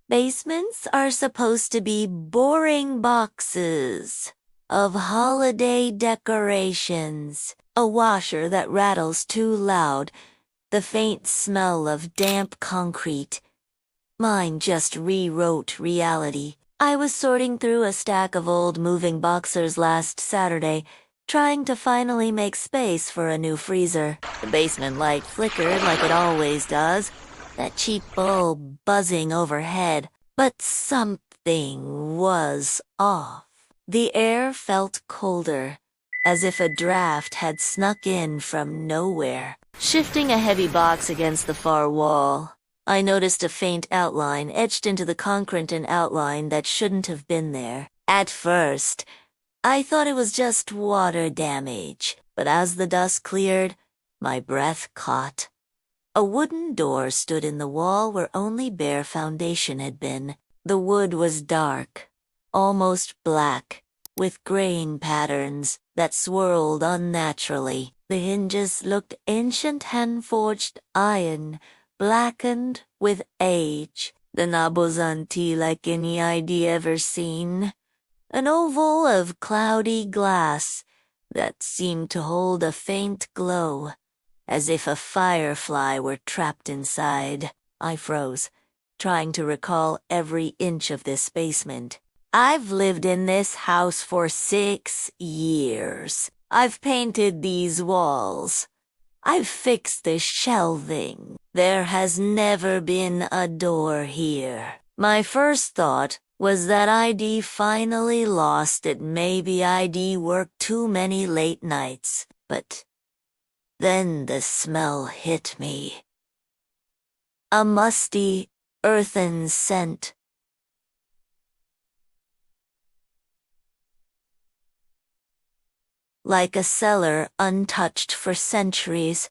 Basements are supposed to be boring boxes of holiday decorations, a washer that rattles too loud, the faint smell of damp concrete. Mine just rewrote reality. I was sorting through a stack of old moving boxers last Saturday, trying to finally make space for a new freezer. The basement light flickered like it always does, that cheap bulb buzzing overhead. But something was off. The air felt colder, as if a draft had snuck in from nowhere. Shifting a heavy box against the far wall, I noticed a faint outline etched into the concrete, an outline that shouldn't have been there. At first, I thought it was just water damage, but as the dust cleared, my breath caught. A wooden door stood in the wall where only bare foundation had been. The wood was dark, almost black, with grain patterns that swirled unnaturally. The hinges looked ancient hand-forged iron, blackened with age. The knob was antique like any I'd ever seen. An oval of cloudy glass that seemed to hold a faint glow, as if a firefly were trapped inside. I froze, trying to recall every inch of this basement. I've lived in this house for 6 years. I've painted these walls. I've fixed the shelving. There has never been a door here. My first thought was that I'd finally lost it. Maybe I'd worked too many late nights. But then the smell hit me. A musty, earthen scent. Like a cellar untouched for centuries,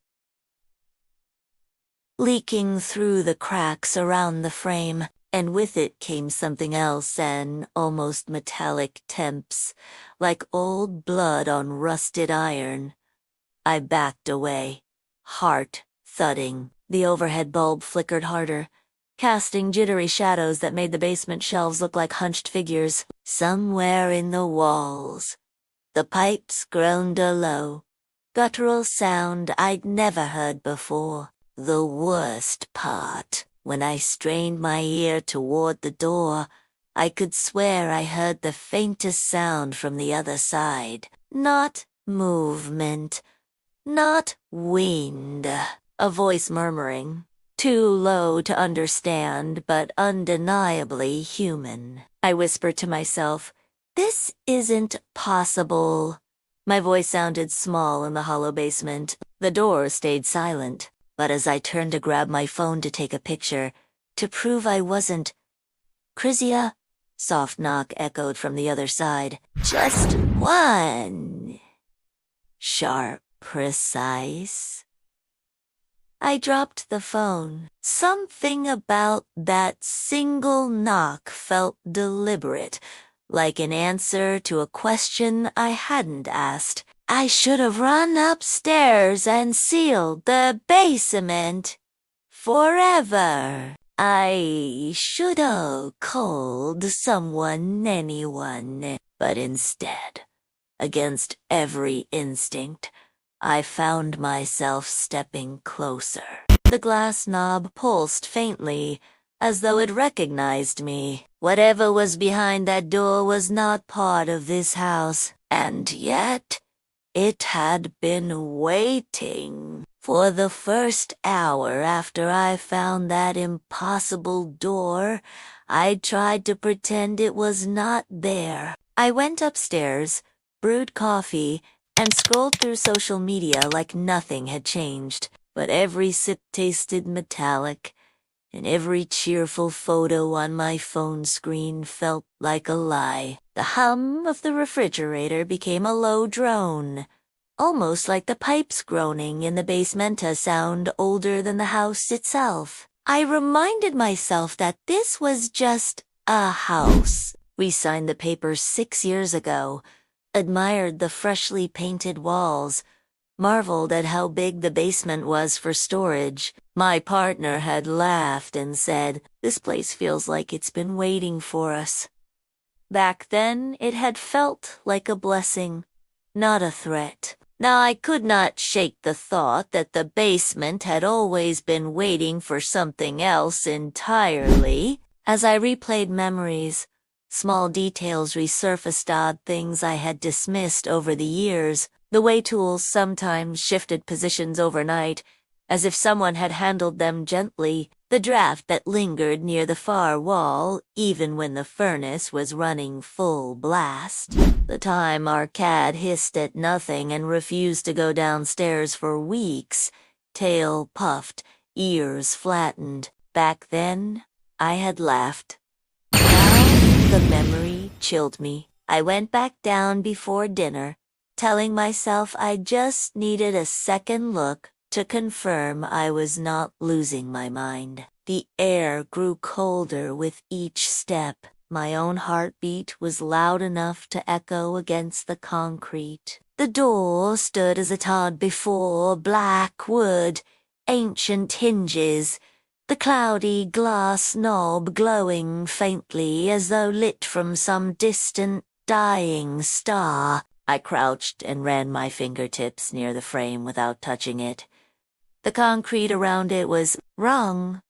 leaking through the cracks around the frame, and with it came something else, an almost metallic temps, like old blood on rusted iron. I backed away, heart thudding. The overhead bulb flickered harder, casting jittery shadows that made the basement shelves look like hunched figures. Somewhere in the walls, the pipes groaned a low, guttural sound I'd never heard before. The worst part, when I strained my ear toward the door, I could swear I heard the faintest sound from the other side. Not movement, not wind. A voice murmuring, too low to understand, but undeniably human. I whispered to myself, "This isn't possible." My voice sounded small in the hollow basement. The door stayed silent, but as I turned to grab my phone to take a picture, to prove I wasn't... "Chrysia?" Soft knock echoed from the other side. "Just one." Sharp, precise. I dropped the phone. Something about that single knock felt deliberate, like an answer to a question I hadn't asked. I should have run upstairs and sealed the basement forever. I should have called someone, anyone, but instead, against every instinct, I found myself stepping closer. The glass knob pulsed faintly, as though it recognized me. Whatever was behind that door was not part of this house, and yet it had been waiting. For the first hour after I found that impossible door, I tried to pretend it was not there. I went upstairs, brewed coffee, and scrolled through social media like nothing had changed. But every sip tasted metallic, and every cheerful photo on my phone screen felt like a lie. The hum of the refrigerator became a low drone, almost like the pipes groaning in the basement, a sound older than the house itself. I reminded myself that this was just a house. We signed the papers 6 years ago, admired the freshly painted walls, marveled at how big the basement was for storage. My partner had laughed and said, "This place feels like it's been waiting for us." Back then, it had felt like a blessing, not a threat. Now I could not shake the thought that the basement had always been waiting for something else entirely. As I replayed memories, small details resurfaced, odd things I had dismissed over the years. The way tools sometimes shifted positions overnight, as if someone had handled them gently. The draft that lingered near the far wall, even when the furnace was running full blast. The time our cat hissed at nothing and refused to go downstairs for weeks, tail puffed, ears flattened. Back then, I had laughed. Now, the memory chilled me. I went back down before dinner, telling myself I just needed a second look to confirm I was not losing my mind. The air grew colder with each step. My own heartbeat was loud enough to echo against the concrete. The door stood as it had before, black wood, ancient hinges, the cloudy glass knob glowing faintly as though lit from some distant, dying star. I crouched and ran my fingertips near the frame without touching it. The concrete around it was wrong.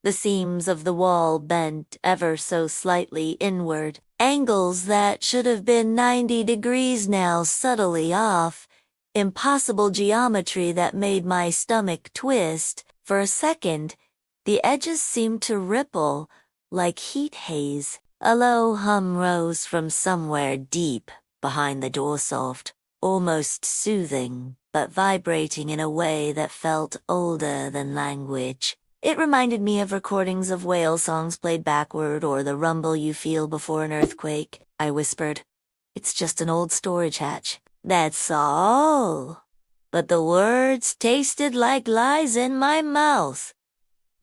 The seams of the wall bent ever so slightly inward, angles that should have been 90 degrees now subtly off, impossible geometry that made my stomach twist. For a second, the edges seemed to ripple like heat haze. A low hum rose from somewhere deep behind the door, soft, almost soothing, but vibrating in a way that felt older than language. It reminded me of recordings of whale songs played backward or the rumble you feel before an earthquake. I whispered, "It's just an old storage hatch." "That's all." But the words tasted like lies in my mouth.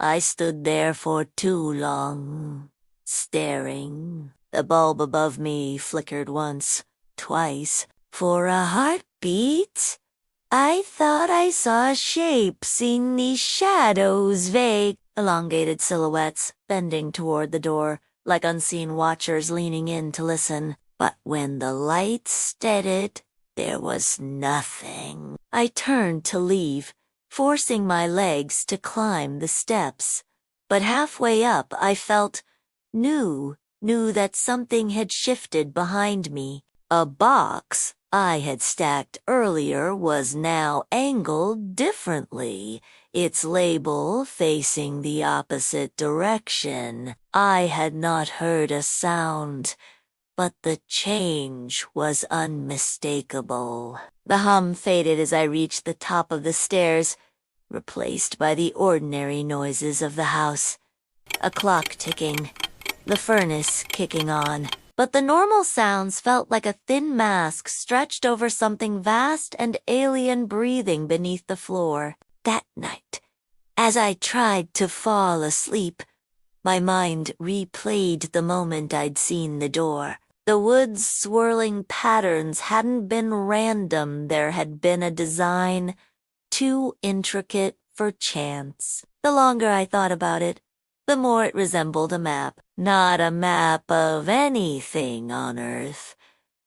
I stood there for too long, staring. The bulb above me flickered once, twice. For a heartbeat, I thought I saw shapes in the shadows, vague, elongated silhouettes bending toward the door, like unseen watchers leaning in to listen. But when the light steadied, there was nothing. I turned to leave, forcing my legs to climb the steps. But halfway up, I felt knew that something had shifted behind me. A box I had stacked earlier was now angled differently, its label facing the opposite direction. I had not heard a sound, but the change was unmistakable. The hum faded as I reached the top of the stairs, replaced by the ordinary noises of the house. A clock ticking, the furnace kicking on. But the normal sounds felt like a thin mask stretched over something vast and alien breathing beneath the floor. That night, as I tried to fall asleep, my mind replayed the moment I'd seen the door. The wood's swirling patterns hadn't been random. There had been a design too intricate for chance. The longer I thought about it, the more it resembled a map. Not a map of anything on Earth,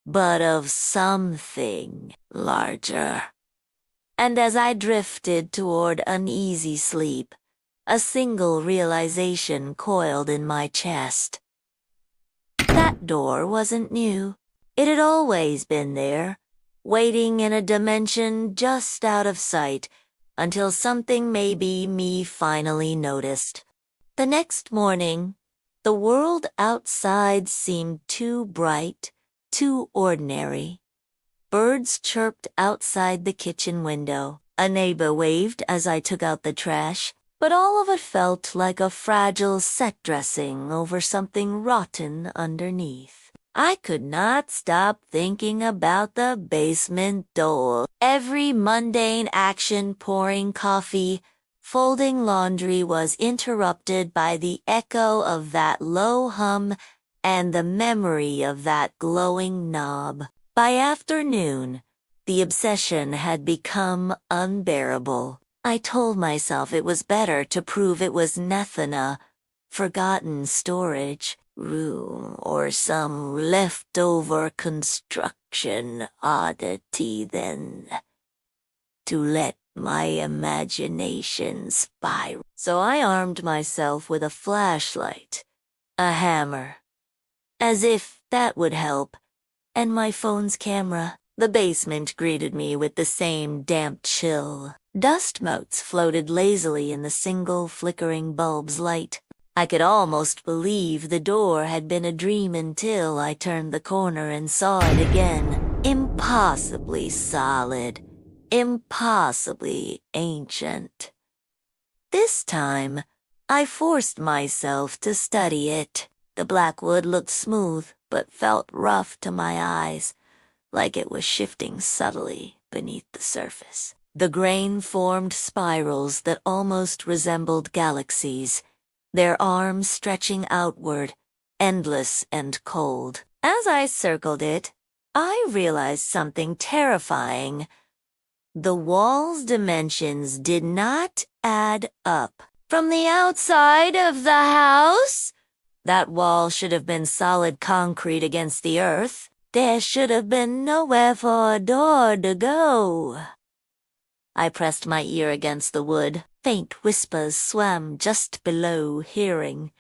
but of something larger. And as I drifted toward uneasy sleep, a single realization coiled in my chest. That door wasn't new. It had always been there, waiting in a dimension just out of sight, until something maybe me finally noticed. The next morning, the world outside seemed too bright, too ordinary. Birds chirped outside the kitchen window. A neighbor waved as I took out the trash, but all of it felt like a fragile set dressing over something rotten underneath. I could not stop thinking about the basement dole. Every mundane action, pouring coffee, folding laundry, was interrupted by the echo of that low hum and the memory of that glowing knob. By afternoon, The obsession had become unbearable. I told myself it was better to prove it was nothing, a forgotten storage room or some leftover construction oddity than to let my imagination spiral. So I armed myself with a flashlight, a hammer, as if that would help, and my phone's camera. The basement greeted me with the same damp chill. Dust motes floated lazily in the single flickering bulb's light. I could almost believe the door had been a dream until I turned the corner and saw it again. Impossibly solid. Impossibly ancient. This time, I forced myself to study it. The black wood looked smooth, but felt rough to my eyes, like it was shifting subtly beneath the surface. The grain formed spirals that almost resembled galaxies, their arms stretching outward, endless and cold. As I circled it, I realized something terrifying. The wall's dimensions did not add up. From the outside of the house, that wall should have been solid concrete against the earth. There should have been nowhere for a door to go. I pressed my ear against the wood. Faint whispers swam just below hearing,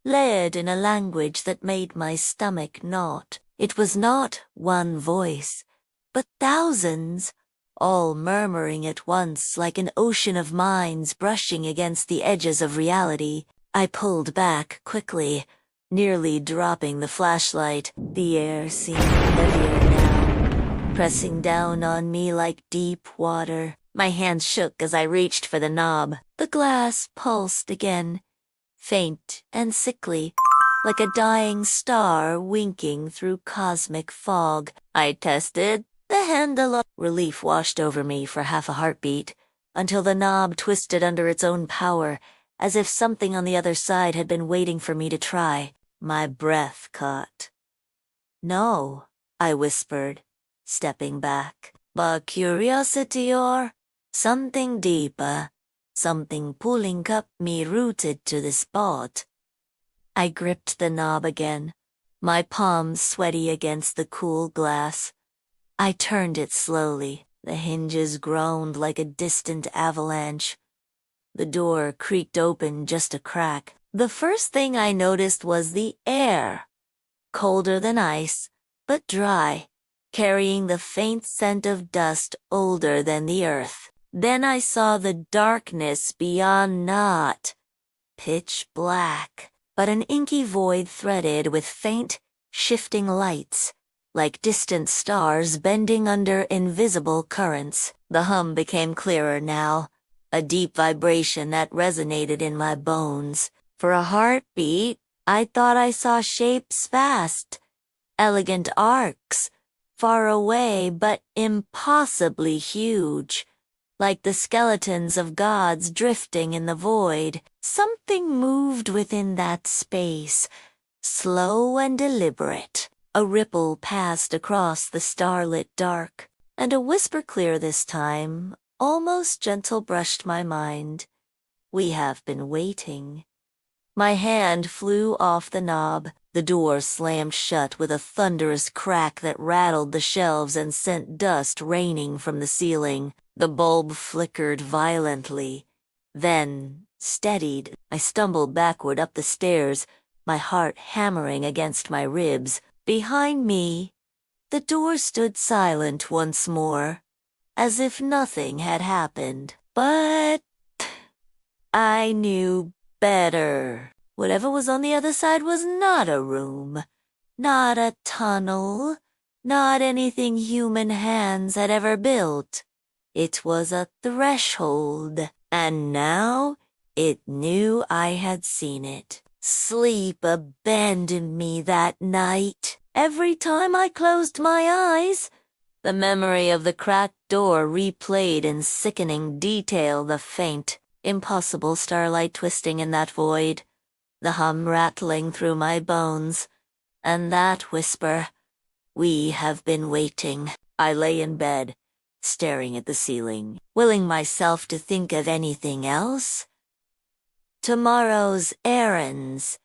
layered in a language that made my stomach knot. It was not one voice, but thousands, all murmuring at once like an ocean of minds brushing against the edges of reality. I pulled back quickly, nearly dropping the flashlight. The air seemed heavier now, pressing down on me like deep water. My hands shook as I reached for the knob. The glass pulsed again, faint and sickly, like a dying star winking through cosmic fog. I tested the handle. Relief washed over me for half a heartbeat, until the knob twisted under its own power, as if something on the other side had been waiting for me to try. My breath caught. "No," I whispered, stepping back. "But curiosity or something deeper, something pulling up me rooted to the spot." I gripped the knob again, my palms sweaty against the cool glass. I turned it slowly. The hinges groaned like a distant avalanche. The door creaked open just a crack. The first thing I noticed was the air, colder than ice, but dry, carrying the faint scent of dust older than the earth. Then I saw the darkness beyond, not pitch black, but an inky void threaded with faint, shifting lights, like distant stars bending under invisible currents. The hum became clearer now, a deep vibration that resonated in my bones. For a heartbeat, I thought I saw shapes vast, elegant arcs, far away but impossibly huge, like the skeletons of gods drifting in the void. Something moved within that space, slow and deliberate. A ripple passed across the starlit dark, and a whisper clear this time, almost gentle, brushed my mind. "We have been waiting." My hand flew off the knob. The door slammed shut with a thunderous crack that rattled the shelves and sent dust raining from the ceiling. The bulb flickered violently, then steadied. I stumbled backward up the stairs, my heart hammering against my ribs. Behind me, the door stood silent once more, as if nothing had happened. But I knew better. Whatever was on the other side was not a room, not a tunnel, not anything human hands had ever built. It was a threshold, and now it knew I had seen it. Sleep abandoned me that night. Every time I closed my eyes, the memory of the cracked door replayed in sickening detail, the faint, impossible starlight twisting in that void, the hum rattling through my bones, and that whisper, "We have been waiting." I lay in bed, staring at the ceiling, willing myself to think of anything else. Tomorrow's errands,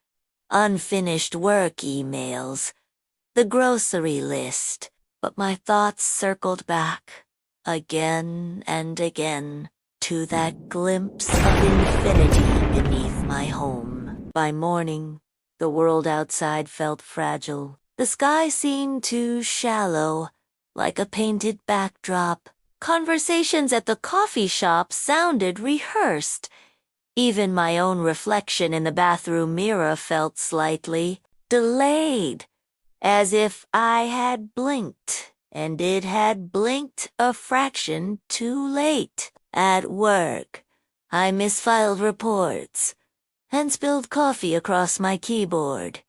unfinished work emails, the grocery list, but my thoughts circled back, again and again, to that glimpse of infinity beneath my home. By morning, the world outside felt fragile. The sky seemed too shallow, like a painted backdrop. Conversations at the coffee shop sounded rehearsed. Even my own reflection in the bathroom mirror felt slightly delayed, as if I had blinked, and it had blinked a fraction too late. At work, I misfiled reports and spilled coffee across my keyboard.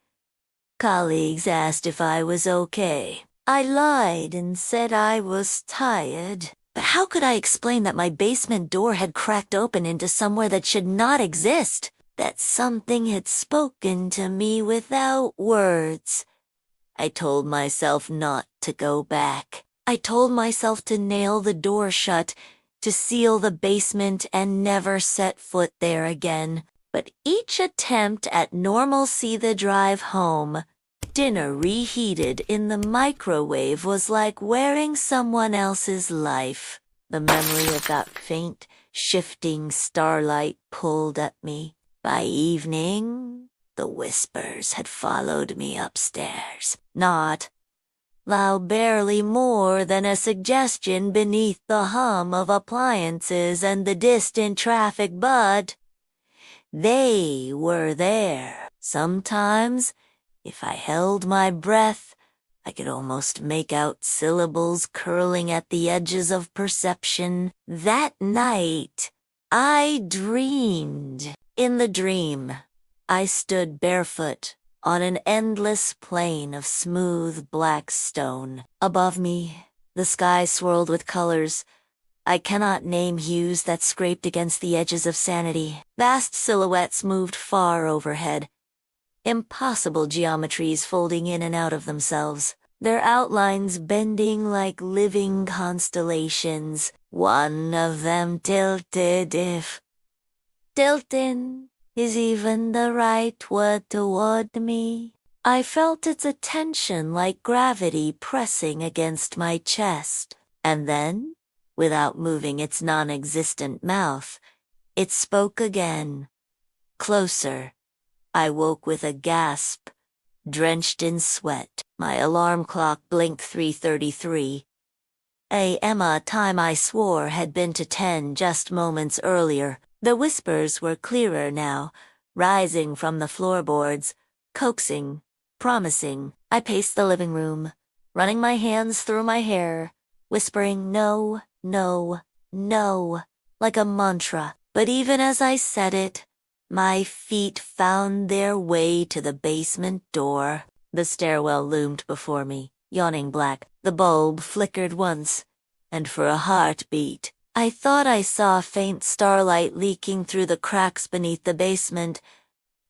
Colleagues asked if I was okay. I lied and said I was tired. But how could I explain that my basement door had cracked open into somewhere that should not exist? That something had spoken to me without words. I told myself not to go back. I told myself to nail the door shut, to seal the basement and never set foot there again. But each attempt at normalcy the drive home, dinner reheated in the microwave, was like wearing someone else's life. The memory of that faint, shifting starlight pulled at me. By evening, the whispers had followed me upstairs. Not loud, barely more than a suggestion beneath the hum of appliances and the distant traffic, but they were there. Sometimes, if I held my breath, I could almost make out syllables curling at the edges of perception. That night, I dreamed. In the dream, I stood barefoot on an endless plain of smooth black stone. Above me, the sky swirled with colors I cannot name, hues that scraped against the edges of sanity. Vast silhouettes moved far overhead, impossible geometries folding in and out of themselves, their outlines bending like living constellations. One of them tilted, if tilting is even the right word, toward me. I felt its attention like gravity pressing against my chest. And then, without moving its non-existent mouth, it spoke again. Closer. I woke with a gasp, drenched in sweat. My alarm clock blinked 3:33 a.m., a time I swore had been to 10 just moments earlier. The whispers were clearer now, rising from the floorboards, coaxing, promising. I paced the living room, running my hands through my hair, whispering no, no, no, like a mantra. But even as I said it, my feet found their way to the basement door. The stairwell loomed before me, yawning black. The bulb flickered once, and for a heartbeat, I thought I saw faint starlight leaking through the cracks beneath the basement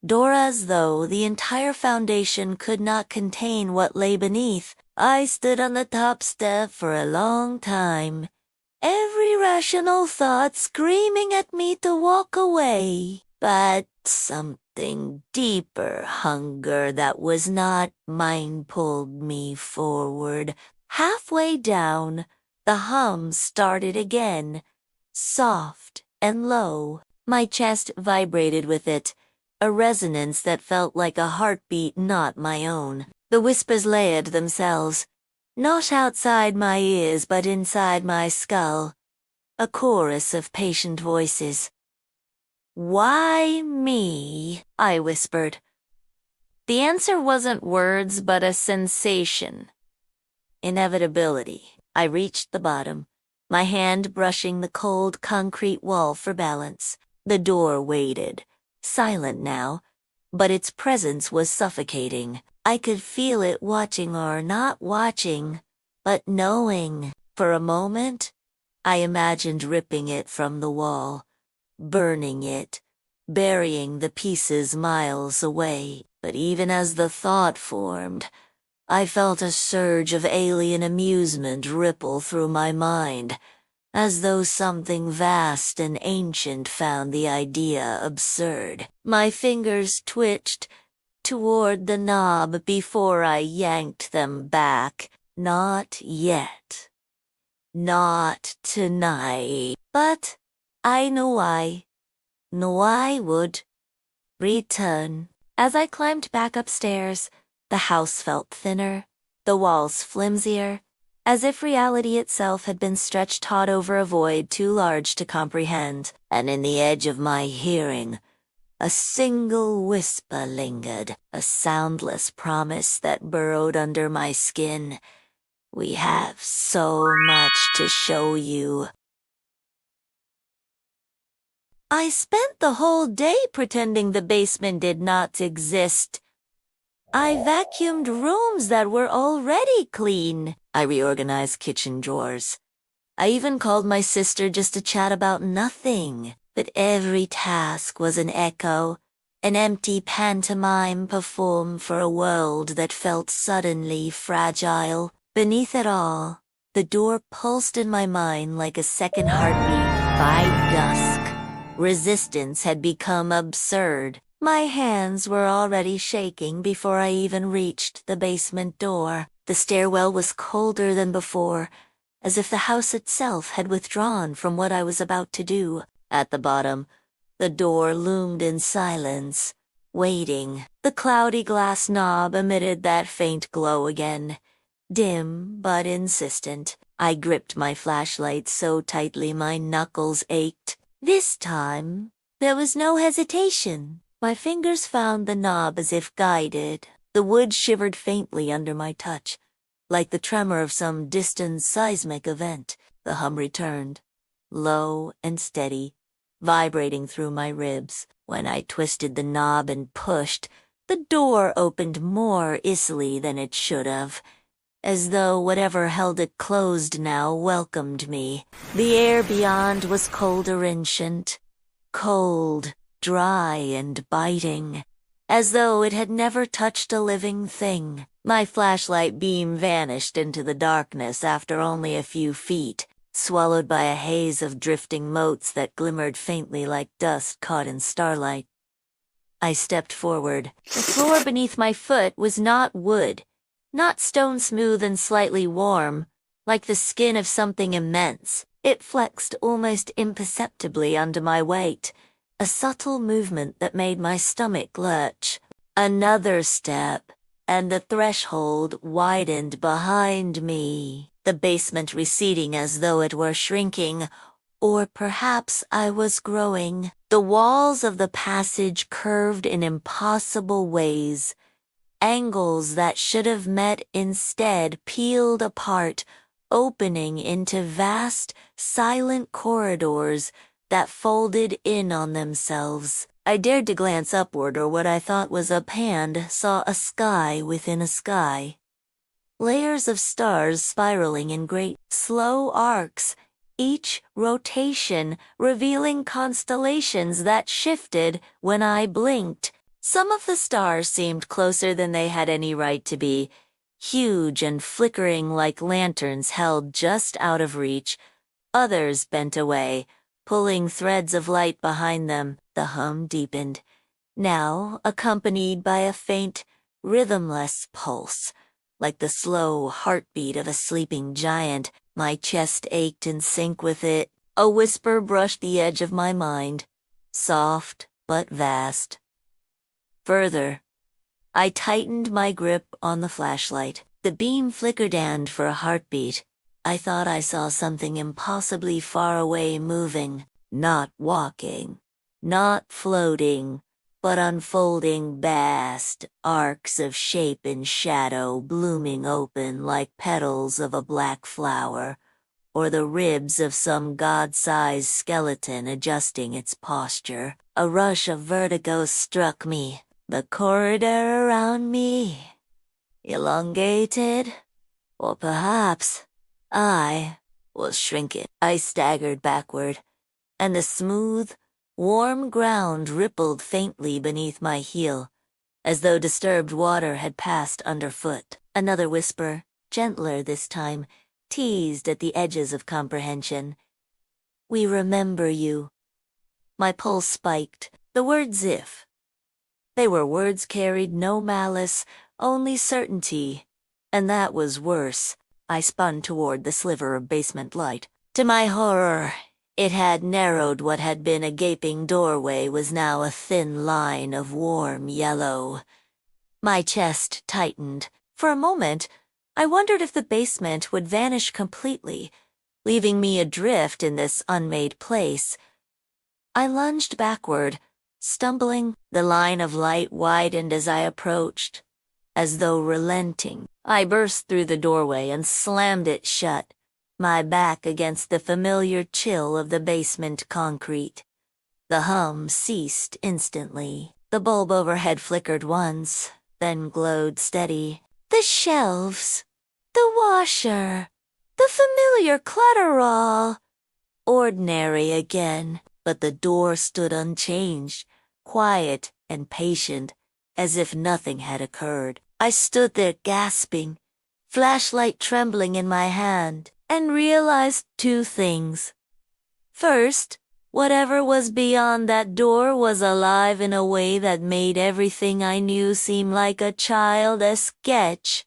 door, as though the entire foundation could not contain what lay beneath. I stood on the top step for a long time, every rational thought screaming at me to walk away. But something deeper, hunger that was not mine, pulled me forward. Halfway down, the hum started again, soft and low. My chest vibrated with it, a resonance that felt like a heartbeat not my own. The whispers layered themselves, not outside my ears but inside my skull, a chorus of patient voices. "Why me?" I whispered. The answer wasn't words but a sensation. Inevitability. I reached the bottom, my hand brushing the cold concrete wall for balance. The door waited, silent now, but its presence was suffocating. I could feel it watching, or not watching, but knowing. For a moment, I imagined ripping it from the wall, burning it, burying the pieces miles away. But even as the thought formed, I felt a surge of alien amusement ripple through my mind. as though something vast and ancient found the idea absurd. My fingers twitched toward the knob before I yanked them back. Not yet. Not tonight. But I knew I would return. As I climbed back upstairs, the house felt thinner, the walls flimsier, as if reality itself had been stretched taut over a void too large to comprehend, and in the edge of my hearing, a single whisper lingered, a soundless promise that burrowed under my skin. We have so much to show you. I spent the whole day pretending the basement did not exist. I vacuumed rooms that were already clean. I reorganized kitchen drawers. I even called my sister just to chat about nothing. But every task was an echo, an empty pantomime performed for a world that felt suddenly fragile. Beneath it all, the door pulsed in my mind like a second heartbeat. By dusk, resistance had become absurd. My hands were already shaking before I even reached the basement door. The stairwell was colder than before, as if the house itself had withdrawn from what I was about to do. At the bottom, the door loomed in silence, waiting. The cloudy glass knob emitted that faint glow again, dim but insistent. I gripped my flashlight so tightly my knuckles ached. This time, there was no hesitation. My fingers found the knob as if guided. The wood shivered faintly under my touch, like the tremor of some distant seismic event. The hum returned, low and steady, vibrating through my ribs. When I twisted the knob and pushed, the door opened more easily than it should have, as though whatever held it closed now welcomed me. The air beyond was colder-ancient, cold, dry and biting, as though it had never touched a living thing. My flashlight beam vanished into the darkness after only a few feet, swallowed by a haze of drifting motes that glimmered faintly like dust caught in starlight. I stepped forward. The floor beneath my foot was not wood, not stone smooth and slightly warm, like the skin of something immense. It flexed almost imperceptibly under my weight, a subtle movement that made my stomach lurch. Another step, and the threshold widened behind me, the basement receding as though it were shrinking, or perhaps I was growing. The walls of the passage curved in impossible ways. Angles that should have met instead peeled apart, opening into vast, silent corridors that folded in on themselves. I dared to glance upward, or what I thought was up hand saw a sky within a sky. Layers of stars spiraling in great, slow arcs, each rotation revealing constellations that shifted when I blinked. Some of the stars seemed closer than they had any right to be, huge and flickering like lanterns held just out of reach. Others bent away, pulling threads of light behind them. The hum deepened, now accompanied by a faint, rhythmless pulse, like the slow heartbeat of a sleeping giant. My chest ached in sync with it. A whisper brushed the edge of my mind, soft but vast. Further, I tightened my grip on the flashlight. The beam flickered, and for a heartbeat, I thought I saw something impossibly far away moving, not walking, not floating, but unfolding vast arcs of shape and shadow blooming open like petals of a black flower, or the ribs of some god-sized skeleton adjusting its posture. A rush of vertigo struck me. The corridor around me, elongated, or perhaps I was shrinking. I staggered backward, and the smooth, warm ground rippled faintly beneath my heel, as though disturbed water had passed underfoot. Another whisper, gentler this time, teased at the edges of comprehension. We remember you. My pulse spiked. The words if. They were words carried no malice, only certainty. And that was worse. I spun toward the sliver of basement light. To my horror, it had narrowed. What had been a gaping doorway was now a thin line of warm yellow. My chest tightened. For a moment, I wondered if the basement would vanish completely, leaving me adrift in this unmade place. I lunged backward, stumbling. The line of light widened as I approached. As though relenting, I burst through the doorway and slammed it shut, my back against the familiar chill of the basement concrete. The hum ceased instantly. The bulb overhead flickered once, then glowed steady. The shelves, the washer, the familiar clutter-all. Ordinary again, but the door stood unchanged, quiet and patient, as if nothing had occurred. I stood there gasping, flashlight trembling in my hand, and realized two things. First, whatever was beyond that door was alive in a way that made everything I knew seem like a sketch.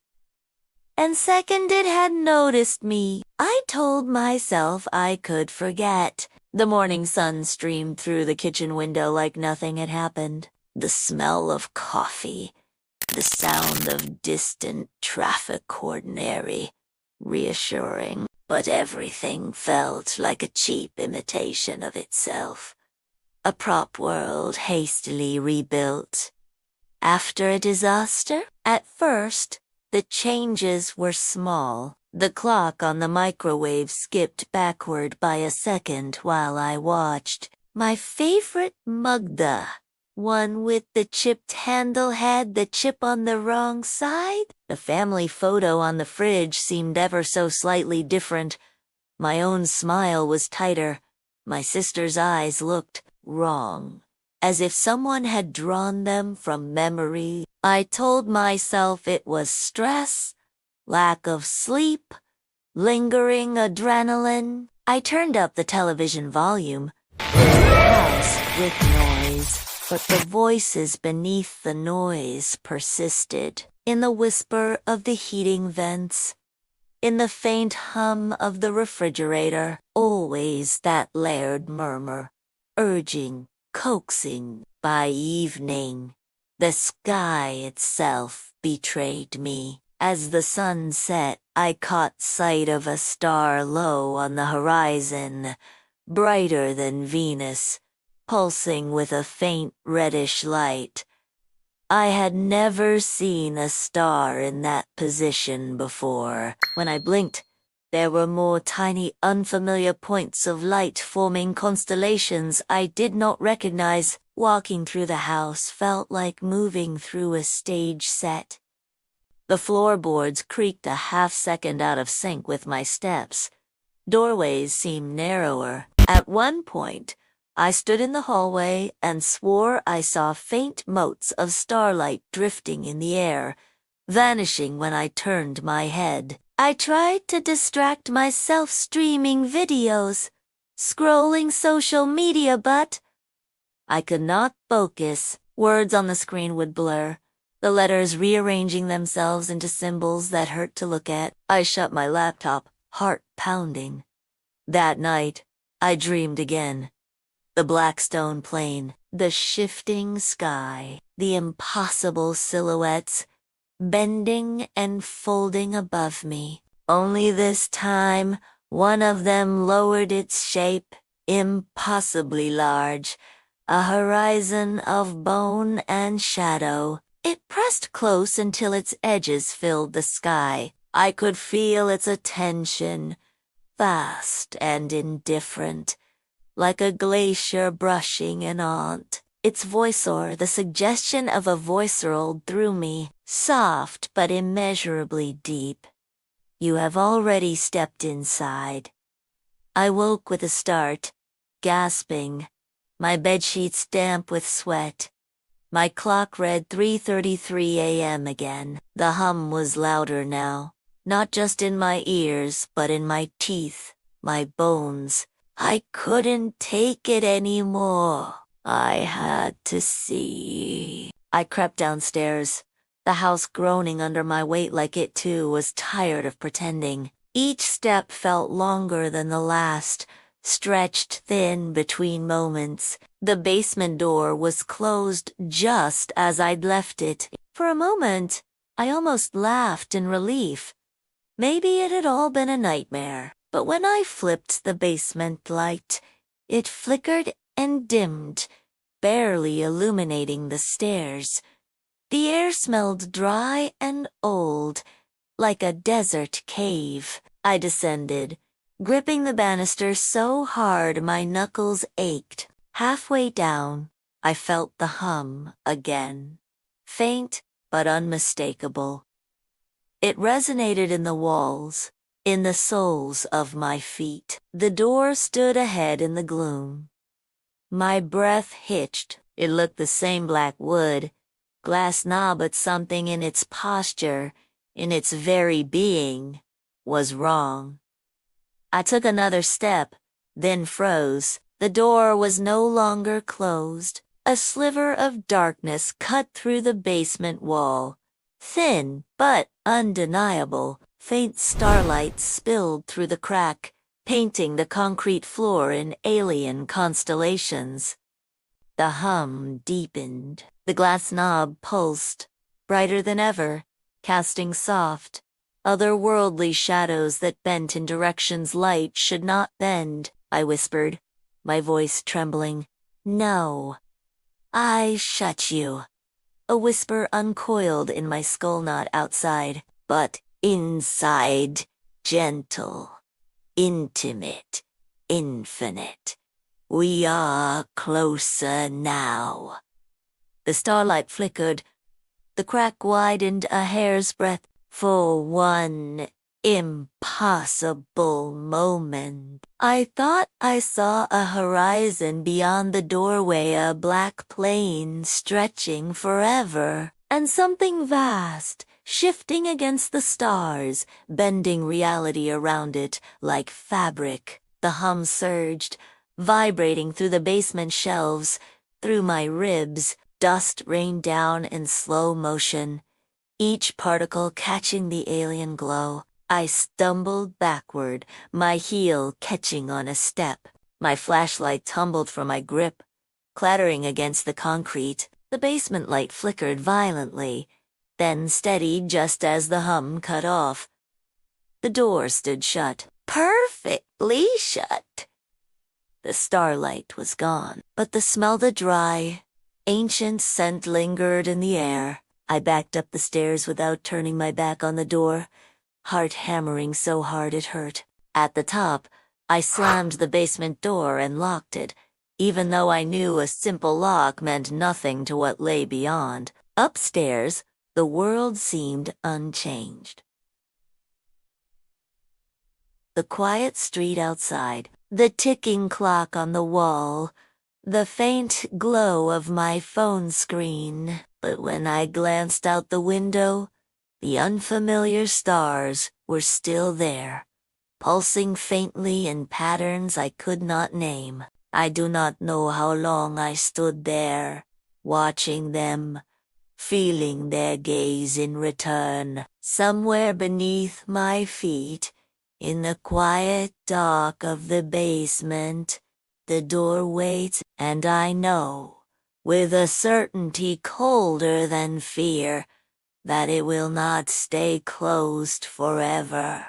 And second, it had noticed me. I told myself I could forget. The morning sun streamed through the kitchen window like nothing had happened. The smell of coffee, the sound of distant traffic, ordinary, reassuring, but everything felt like a cheap imitation of itself. A prop world hastily rebuilt. After a disaster? At first, the changes were small. The clock on the microwave skipped backward by a second while I watched. My favorite Mugda, one with the chipped handle, had the chip on the wrong side. The family photo on the fridge seemed ever so slightly different. My own smile was tighter. My sister's eyes looked wrong, as if someone had drawn them from memory. I told myself it was stress, lack of sleep, lingering adrenaline. I turned up the television volume. The house with noise, but the voices beneath the noise persisted. In the whisper of the heating vents, in the faint hum of the refrigerator, always that layered murmur, urging, coaxing. By evening, the sky itself betrayed me. As the sun set, I caught sight of a star low on the horizon, brighter than Venus, pulsing with a faint reddish light. I had never seen a star in that position before. When I blinked, there were more tiny, unfamiliar points of light forming constellations I did not recognize. Walking through the house felt like moving through a stage set. The floorboards creaked a half-second out of sync with my steps. Doorways seemed narrower. At one point, I stood in the hallway and swore I saw faint motes of starlight drifting in the air, vanishing when I turned my head. I tried to distract myself streaming videos, scrolling social media, but I could not focus. Words on the screen would blur, the letters rearranging themselves into symbols that hurt to look at. I shut my laptop, heart pounding. That night, I dreamed again. The Blackstone Plain, the shifting sky, the impossible silhouettes, bending and folding above me. Only this time, one of them lowered its shape, impossibly large, a horizon of bone and shadow. It pressed close until its edges filled the sky. I could feel its attention, vast and indifferent, like a glacier brushing an aunt. Its voiceover, the suggestion of a voice rolled through me, soft but immeasurably deep. You have already stepped inside. I woke with a start, gasping, my bedsheets damp with sweat. My clock read 3:33 a.m. again. The hum was louder now, not just in my ears, but in my teeth, my bones. I couldn't take it anymore. I had to see. I crept downstairs, the house groaning under my weight like it too was tired of pretending. Each step felt longer than the last, stretched thin between moments. The basement door was closed just as I'd left it. For a moment, I almost laughed in relief. Maybe it had all been a nightmare. But when I flipped the basement light, it flickered and dimmed, barely illuminating the stairs. The air smelled dry and old, like a desert cave. I descended, gripping the banister so hard my knuckles ached. Halfway down, I felt the hum again, faint but unmistakable. It resonated in the walls, in the soles of my feet. The door stood ahead in the gloom. My breath hitched. It looked the same black wood, glass knob, but something in its posture, in its very being, was wrong. I took another step, then froze. The door was no longer closed. A sliver of darkness cut through the basement wall. Thin, but undeniable. Faint starlight spilled through the crack, painting the concrete floor in alien constellations. The hum deepened. The glass knob pulsed, brighter than ever, casting soft, otherworldly shadows that bent in directions light should not bend. I whispered, my voice trembling. No. I shut you. A whisper uncoiled in my skull knot outside, but inside, gentle, intimate, infinite. We are closer now. The starlight flickered. The crack widened a hair's breadth for one impossible moment. I thought I saw a horizon beyond the doorway, a black plain stretching forever, and something vast, shifting against the stars, bending reality around it like fabric. The hum surged, vibrating through the basement shelves, through my ribs. Dust rained down in slow motion, each particle catching the alien glow. I stumbled backward, my heel catching on a step. My flashlight tumbled from my grip, clattering against the concrete. The basement light flickered violently, then steadied just as the hum cut off. The door stood shut, perfectly shut. The starlight was gone, but the smell of the dry, ancient scent lingered in the air. I backed up the stairs without turning my back on the door, heart hammering so hard it hurt. At the top, I slammed the basement door and locked it, even though I knew a simple lock meant nothing to what lay beyond. Upstairs, the world seemed unchanged. The quiet street outside, the ticking clock on the wall, the faint glow of my phone screen. But when I glanced out the window, the unfamiliar stars were still there, pulsing faintly in patterns I could not name. I do not know how long I stood there, watching them, feeling their gaze in return. Somewhere beneath my feet, in the quiet dark of the basement, the door waits, and I know, with a certainty colder than fear, that it will not stay closed forever.